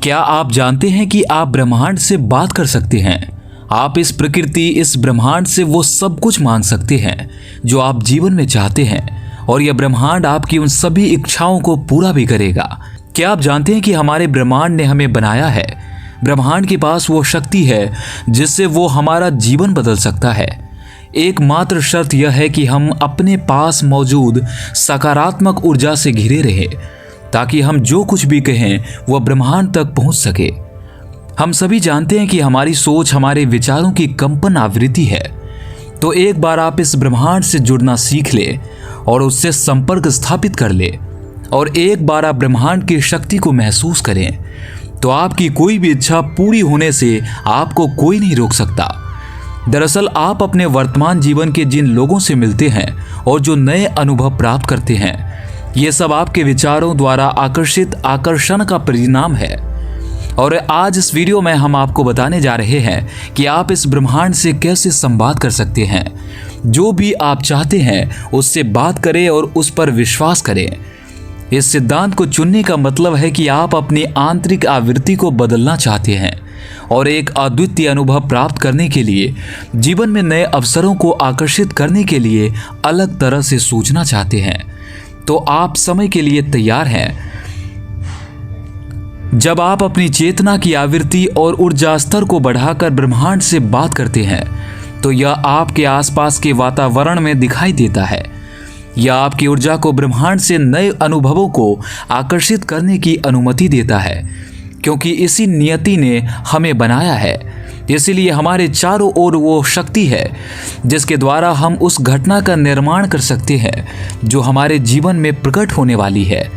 क्या आप जानते हैं कि आप ब्रह्मांड से बात कर सकते हैं? आप इस प्रकृति, इस ब्रह्मांड से वो सब कुछ मांग सकते हैं जो आप जीवन में चाहते हैं और यह ब्रह्मांड आपकी उन सभी इच्छाओं को पूरा भी करेगा। क्या आप जानते हैं कि हमारे ब्रह्मांड ने हमें बनाया है? ब्रह्मांड के पास वो शक्ति है जिससे वो हमारा जीवन बदल सकता है। एकमात्र शर्त यह है कि हम अपने पास मौजूद सकारात्मक ऊर्जा से घिरे रहें, ताकि हम जो कुछ भी कहें वह ब्रह्मांड तक पहुंच सके। हम सभी जानते हैं कि हमारी सोच हमारे विचारों की कंपन आवृत्ति है। तो एक बार आप इस ब्रह्मांड से जुड़ना सीख ले और उससे संपर्क स्थापित कर ले, और एक बार आप ब्रह्मांड की शक्ति को महसूस करें, तो आपकी कोई भी इच्छा पूरी होने से आपको कोई नहीं रोक सकता। दरअसल आप अपने वर्तमान जीवन के जिन लोगों से मिलते हैं और जो नए अनुभव प्राप्त करते हैं, ये सब आपके विचारों द्वारा आकर्षित आकर्षण का परिणाम है। और आज इस वीडियो में हम आपको बताने जा रहे हैं कि आप इस ब्रह्मांड से कैसे संवाद कर सकते हैं। जो भी आप चाहते हैं उससे बात करें और उस पर विश्वास करें। इस सिद्धांत को चुनने का मतलब है कि आप अपनी आंतरिक आवृत्ति को बदलना चाहते हैं और एक अद्वितीय अनुभव प्राप्त करने के लिए, जीवन में नए अवसरों को आकर्षित करने के लिए अलग तरह से सोचना चाहते हैं। तो आप समय के लिए तैयार हैं। जब आप अपनी चेतना की आवृत्ति और ऊर्जा स्तर को बढ़ाकर ब्रह्मांड से बात करते हैं, तो यह आपके आसपास के वातावरण में दिखाई देता है। यह आपकी ऊर्जा को ब्रह्मांड से नए अनुभवों को आकर्षित करने की अनुमति देता है, क्योंकि इसी नियति ने हमें बनाया है। इसीलिए हमारे चारों ओर वो शक्ति है जिसके द्वारा हम उस घटना का निर्माण कर सकते हैं जो हमारे जीवन में प्रकट होने वाली है।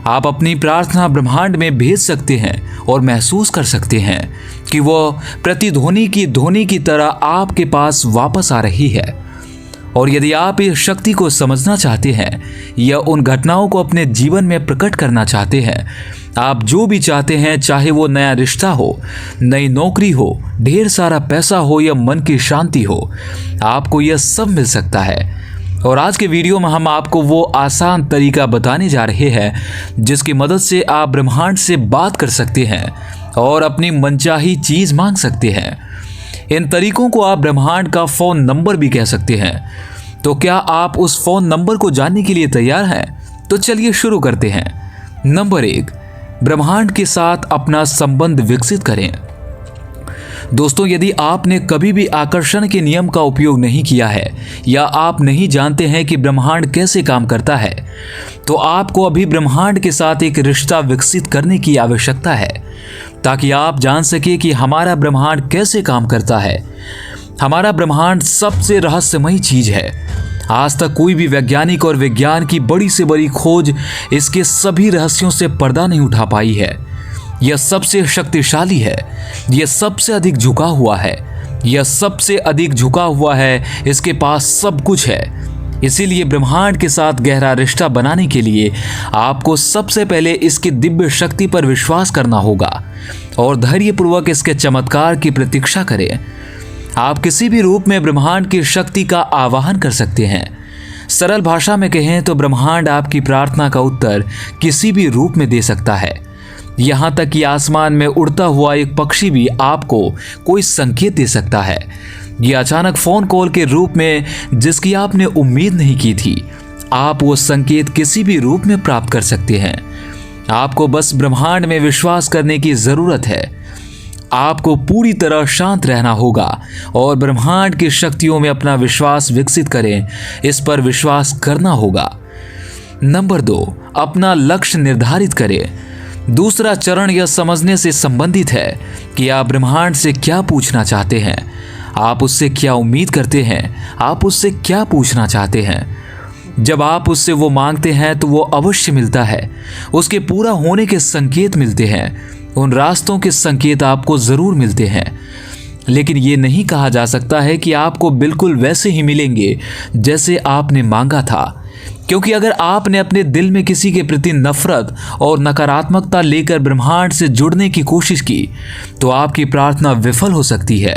आप अपनी प्रार्थना ब्रह्मांड में भेज सकते हैं और महसूस कर सकते हैं कि वह प्रतिध्वनि की ध्वनि की तरह आपके पास वापस आ रही है। और यदि आप इस शक्ति को समझना चाहते हैं या उन घटनाओं को अपने जीवन में प्रकट करना चाहते हैं, आप जो भी चाहते हैं, चाहे वो नया रिश्ता हो, नई नौकरी हो, ढेर सारा पैसा हो या मन की शांति हो, आपको यह सब मिल सकता है। और आज के वीडियो में हम आपको वो आसान तरीका बताने जा रहे हैं जिसकी मदद से आप ब्रह्मांड से बात कर सकते हैं और अपनी मनचाही चीज मांग सकते हैं। इन तरीकों को आप ब्रह्मांड का फोन नंबर भी कह सकते हैं। तो क्या आप उस फोन नंबर को जानने के लिए तैयार हैं? तो चलिए शुरू करते हैं। नंबर 1, ब्रह्मांड के साथ अपना संबंध विकसित करें। दोस्तों, यदि आपने कभी भी आकर्षण के नियम का उपयोग नहीं किया है या आप नहीं जानते हैं कि ब्रह्मांड कैसे काम करता है, तो आपको अभी ब्रह्मांड के साथ एक रिश्ता विकसित करने की आवश्यकता है, ताकि आप जान सके कि हमारा ब्रह्मांड कैसे काम करता है। हमारा ब्रह्मांड सबसे रहस्यमयी चीज है। आज तक कोई भी वैज्ञानिक और विज्ञान की बड़ी से बड़ी खोज इसके सभी रहस्यों से पर्दा नहीं उठा पाई है। यह सबसे शक्तिशाली है, यह सबसे अधिक झुका हुआ है, यह सबसे अधिक झुका हुआ है, इसके पास सब कुछ है। इसीलिए ब्रह्मांड के साथ गहरा रिश्ता बनाने के लिए आपको सबसे पहले इसकी दिव्य शक्ति पर विश्वास करना होगा और धैर्यपूर्वक इसके चमत्कार की प्रतीक्षा करें। आप किसी भी रूप में ब्रह्मांड की शक्ति का आवाहन कर सकते हैं। सरल भाषा में कहें तो ब्रह्मांड आपकी प्रार्थना का उत्तर किसी भी रूप में दे सकता है। यहाँ तक कि आसमान में उड़ता हुआ एक पक्षी भी आपको कोई संकेत दे सकता है। यह अचानक फोन कॉल के रूप में जिसकी आपने उम्मीद नहीं की थी। आप वो संकेत किसी भी रूप में प्राप्त कर सकते हैं। आपको बस ब्रह्मांड में विश्वास करने की जरूरत है। आपको पूरी तरह शांत रहना होगा और ब्रह्मांड की शक्तियों में अपना विश्वास विकसित करें। इस पर विश्वास करना होगा। नंबर 2, अपना लक्ष्य निर्धारित करें। दूसरा चरण यह समझने से संबंधित है कि आप ब्रह्मांड से क्या पूछना चाहते हैं, आप उससे क्या उम्मीद करते हैं, आप उससे क्या पूछना चाहते हैं। जब आप उससे वो मांगते हैं तो वो अवश्य मिलता है। उसके पूरा होने के संकेत मिलते हैं। उन रास्तों के संकेत आपको जरूर मिलते हैं, लेकिन ये नहीं कहा जा सकता है कि आपको बिल्कुल वैसे ही मिलेंगे जैसे आपने मांगा था, क्योंकि अगर आपने अपने दिल में किसी के प्रति नफरत और नकारात्मकता लेकर ब्रह्मांड से जुड़ने की कोशिश की, तो आपकी प्रार्थना विफल हो सकती है।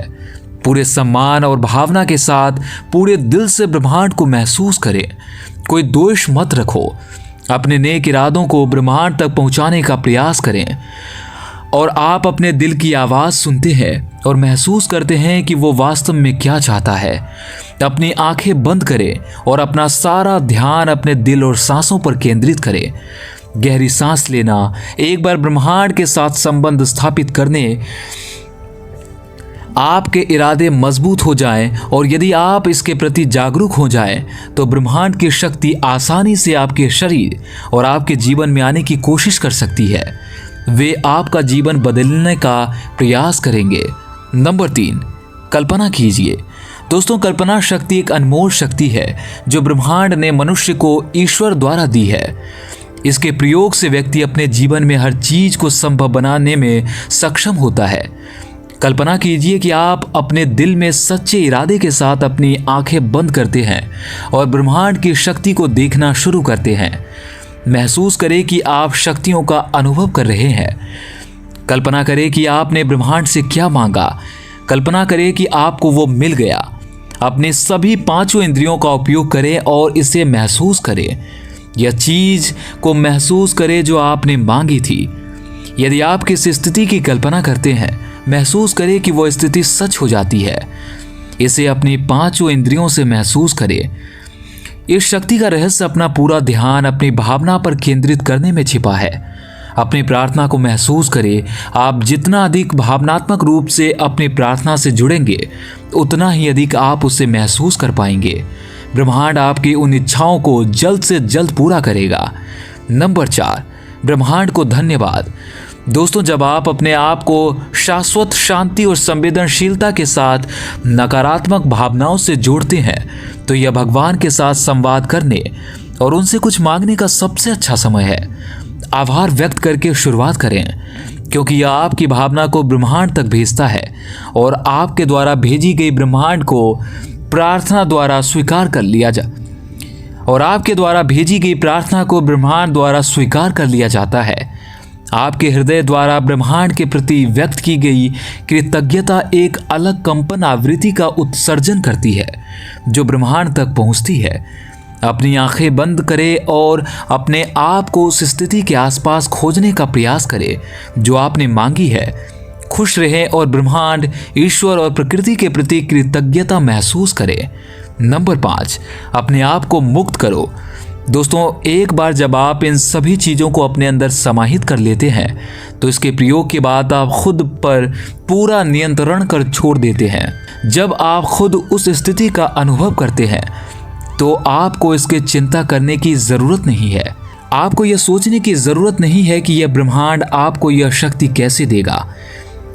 पूरे सम्मान और भावना के साथ पूरे दिल से ब्रह्मांड को महसूस करें। कोई दोष मत रखो। अपने नेक इरादों को ब्रह्मांड तक पहुंचाने का प्रयास करें। और आप अपने दिल की आवाज़ सुनते हैं और महसूस करते हैं कि वो वास्तव में क्या चाहता है। अपनी आंखें बंद करें और अपना सारा ध्यान अपने दिल और सांसों पर केंद्रित करें। गहरी सांस लेना एक बार ब्रह्मांड के साथ संबंध स्थापित करने आपके इरादे मजबूत हो जाएं और यदि आप इसके प्रति जागरूक हो जाएं तो ब्रह्मांड की शक्ति आसानी से आपके शरीर और आपके जीवन में आने की कोशिश कर सकती है। वे आपका जीवन बदलने का प्रयास करेंगे। नंबर 3, कल्पना कीजिए। दोस्तों, कल्पना शक्ति एक अनमोल शक्ति है जो ब्रह्मांड ने मनुष्य को ईश्वर द्वारा दी है। इसके प्रयोग से व्यक्ति अपने जीवन में हर चीज को संभव बनाने में सक्षम होता है। कल्पना कीजिए कि आप अपने दिल में सच्चे इरादे के साथ अपनी आंखें बंद करते हैं और ब्रह्मांड की शक्ति को देखना शुरू करते हैं। महसूस करें कि आप शक्तियों का अनुभव कर रहे हैं। कल्पना करें कि आपने ब्रह्मांड से क्या मांगा। कल्पना करें कि आपको वो मिल गया। अपने सभी 5 इंद्रियों का उपयोग करें और इसे महसूस करें। यह चीज को महसूस करें जो आपने मांगी थी। यदि आप किस स्थिति की कल्पना करते हैं, महसूस करें कि वो स्थिति सच हो जाती है। इसे अपनी 5 इंद्रियों से महसूस करें। इस शक्ति का रहस्य अपना पूरा ध्यान अपनी भावना पर केंद्रित करने में छिपा है। अपनी प्रार्थना को महसूस करें। आप जितना अधिक भावनात्मक रूप से अपनी प्रार्थना से जुड़ेंगे, उतना ही अधिक आप उसे महसूस कर पाएंगे। ब्रह्मांड आपकी उन इच्छाओं को जल्द से जल्द पूरा करेगा। नंबर 4, ब्रह्मांड को धन्यवाद। दोस्तों, जब आप अपने आप को शाश्वत शांति और संवेदनशीलता के साथ नकारात्मक भावनाओं से जोड़ते हैं, तो यह भगवान के साथ संवाद करने और उनसे कुछ मांगने का सबसे अच्छा समय है। आभार व्यक्त करके शुरुआत करें, क्योंकि यह आपकी भावना को ब्रह्मांड तक भेजता है और आपके द्वारा भेजी गई ब्रह्मांड को प्रार्थना द्वारा स्वीकार कर लिया जाता है। आपके हृदय द्वारा ब्रह्मांड के प्रति व्यक्त की गई कृतज्ञता एक अलग कंपन आवृत्ति का उत्सर्जन करती है जो ब्रह्मांड तक पहुंचती है। अपनी आंखें बंद करें और अपने आप को उस स्थिति के आसपास खोजने का प्रयास करें जो आपने मांगी है। खुश रहें और ब्रह्मांड, ईश्वर और प्रकृति के प्रति कृतज्ञता महसूस करें। नंबर 5, अपने आप को मुक्त करो। दोस्तों, एक बार जब आप इन सभी चीज़ों को अपने अंदर समाहित कर लेते हैं, तो इसके प्रयोग के बाद आप खुद पर पूरा नियंत्रण कर छोड़ देते हैं। जब आप खुद उस स्थिति का अनुभव करते हैं, तो आपको इसकी चिंता करने की ज़रूरत नहीं है। आपको यह सोचने की ज़रूरत नहीं है कि यह ब्रह्मांड आपको यह शक्ति कैसे देगा,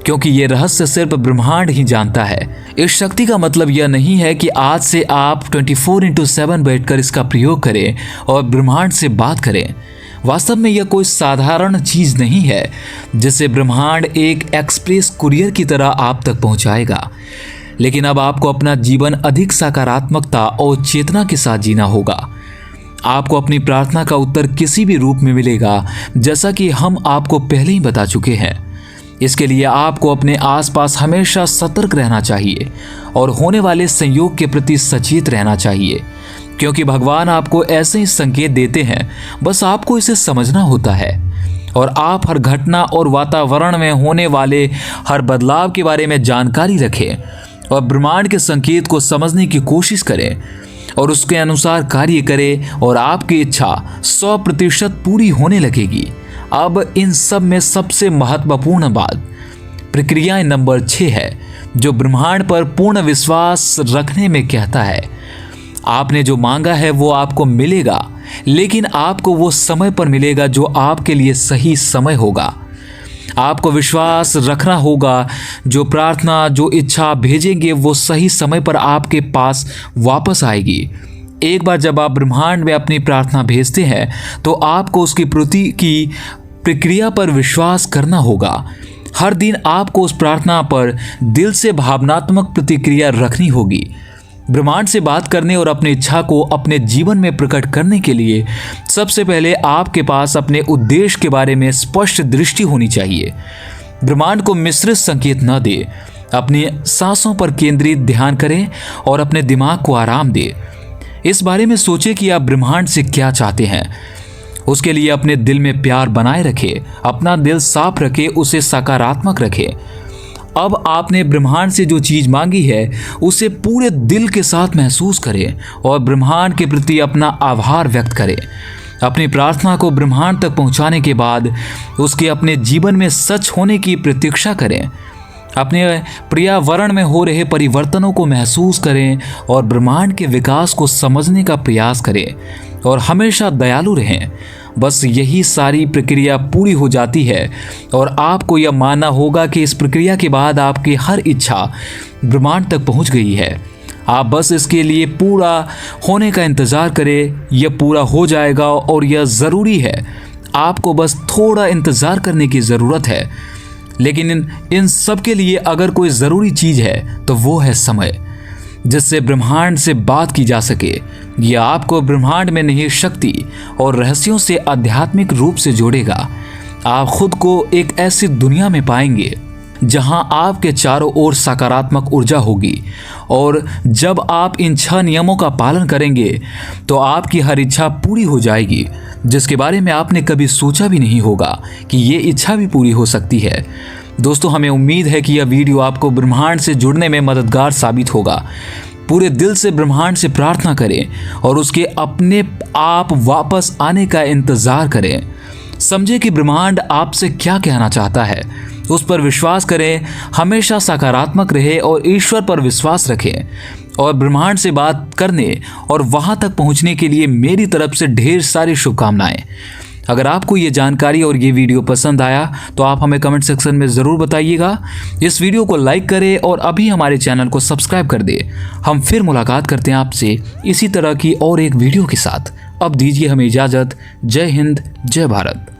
क्योंकि यह रहस्य सिर्फ ब्रह्मांड ही जानता है। इस शक्ति का मतलब यह नहीं है कि आज से आप 24/7 बैठकर इसका प्रयोग करें और ब्रह्मांड से बात करें। वास्तव में यह कोई साधारण चीज़ नहीं है जिसे ब्रह्मांड एक एक्सप्रेस कुरियर की तरह आप तक पहुंचाएगा। लेकिन अब आपको अपना जीवन अधिक सकारात्मकता और चेतना के साथ जीना होगा। आपको अपनी प्रार्थना का उत्तर किसी भी रूप में मिलेगा, जैसा कि हम आपको पहले ही बता चुके हैं। इसके लिए आपको अपने आसपास हमेशा सतर्क रहना चाहिए और होने वाले संयोग के प्रति सचेत रहना चाहिए, क्योंकि भगवान आपको ऐसे ही संकेत देते हैं, बस आपको इसे समझना होता है। और आप हर घटना और वातावरण में होने वाले हर बदलाव के बारे में जानकारी रखें और ब्रह्मांड के संकेत को समझने की कोशिश करें और उसके अनुसार कार्य करें और आपकी इच्छा 100% पूरी होने लगेगी। अब इन सब में सबसे महत्वपूर्ण बात प्रक्रिया नंबर 6 है, जो ब्रह्मांड पर पूर्ण विश्वास रखने में कहता है। आपने जो मांगा है वो आपको मिलेगा, लेकिन आपको वो समय पर मिलेगा जो आपके लिए सही समय होगा। आपको विश्वास रखना होगा, जो प्रार्थना, जो इच्छा आप भेजेंगे वो सही समय पर आपके पास वापस आएगी। एक बार जब आप ब्रह्मांड में अपनी प्रार्थना भेजते हैं, तो आपको उसकी पूर्ति की प्रक्रिया पर विश्वास करना होगा। हर दिन आपको उस प्रार्थना पर दिल से भावनात्मक प्रतिक्रिया रखनी होगी। ब्रह्मांड से बात करने और अपनी इच्छा को अपने जीवन में प्रकट करने के लिए सबसे पहले आपके पास अपने उद्देश्य के बारे में स्पष्ट दृष्टि होनी चाहिए। ब्रह्मांड को मिश्रित संकेत न दे। अपनी सांसों पर केंद्रित ध्यान करें और अपने दिमाग को आराम दें। इस बारे में सोचें कि आप ब्रह्मांड से क्या चाहते हैं। उसके लिए अपने दिल में प्यार बनाए रखें, अपना दिल साफ रखें, उसे सकारात्मक रखें। अब आपने ब्रह्मांड से जो चीज़ मांगी है उसे पूरे दिल के साथ महसूस करें और ब्रह्मांड के प्रति अपना आभार व्यक्त करें। अपनी प्रार्थना को ब्रह्मांड तक पहुंचाने के बाद उसके अपने जीवन में सच होने की प्रतीक्षा करें। अपने पर्यावरण में हो रहे परिवर्तनों को महसूस करें और ब्रह्मांड के विकास को समझने का प्रयास करें और हमेशा दयालु रहें। बस यही सारी प्रक्रिया पूरी हो जाती है और आपको यह मानना होगा कि इस प्रक्रिया के बाद आपकी हर इच्छा ब्रह्मांड तक पहुंच गई है। आप बस इसके लिए पूरा होने का इंतज़ार करें। यह पूरा हो जाएगा और यह ज़रूरी है। आपको बस थोड़ा इंतज़ार करने की ज़रूरत है। लेकिन इन सब के लिए अगर कोई ज़रूरी चीज़ है तो वो है समय, जिससे ब्रह्मांड से बात की जा सके। यह आपको ब्रह्मांड में निहित शक्ति और रहस्यों से आध्यात्मिक रूप से जोड़ेगा। आप खुद को एक ऐसी दुनिया में पाएंगे जहां आपके चारों ओर सकारात्मक ऊर्जा होगी। और जब आप इन 6 नियमों का पालन करेंगे तो आपकी हर इच्छा पूरी हो जाएगी, जिसके बारे में आपने कभी सोचा भी नहीं होगा कि ये इच्छा भी पूरी हो सकती है। दोस्तों, हमें उम्मीद है कि यह वीडियो आपको ब्रह्मांड से जुड़ने में मददगार साबित होगा। पूरे दिल से ब्रह्मांड से प्रार्थना करें और उसके अपने आप वापस आने का इंतज़ार करें। समझे कि ब्रह्मांड आपसे क्या कहना चाहता है, उस पर विश्वास करें, हमेशा सकारात्मक रहे और ईश्वर पर विश्वास रखें। और ब्रह्मांड से बात करने और वहां तक पहुंचने के लिए मेरी तरफ से ढेर सारी शुभकामनाएं। अगर आपको ये जानकारी और ये वीडियो पसंद आया तो आप हमें कमेंट सेक्शन में ज़रूर बताइएगा। इस वीडियो को लाइक करें और अभी हमारे चैनल को सब्सक्राइब कर दें। हम फिर मुलाकात करते हैं आपसे इसी तरह की और एक वीडियो के साथ। अब दीजिए हमें इजाज़त। जय हिंद, जय भारत।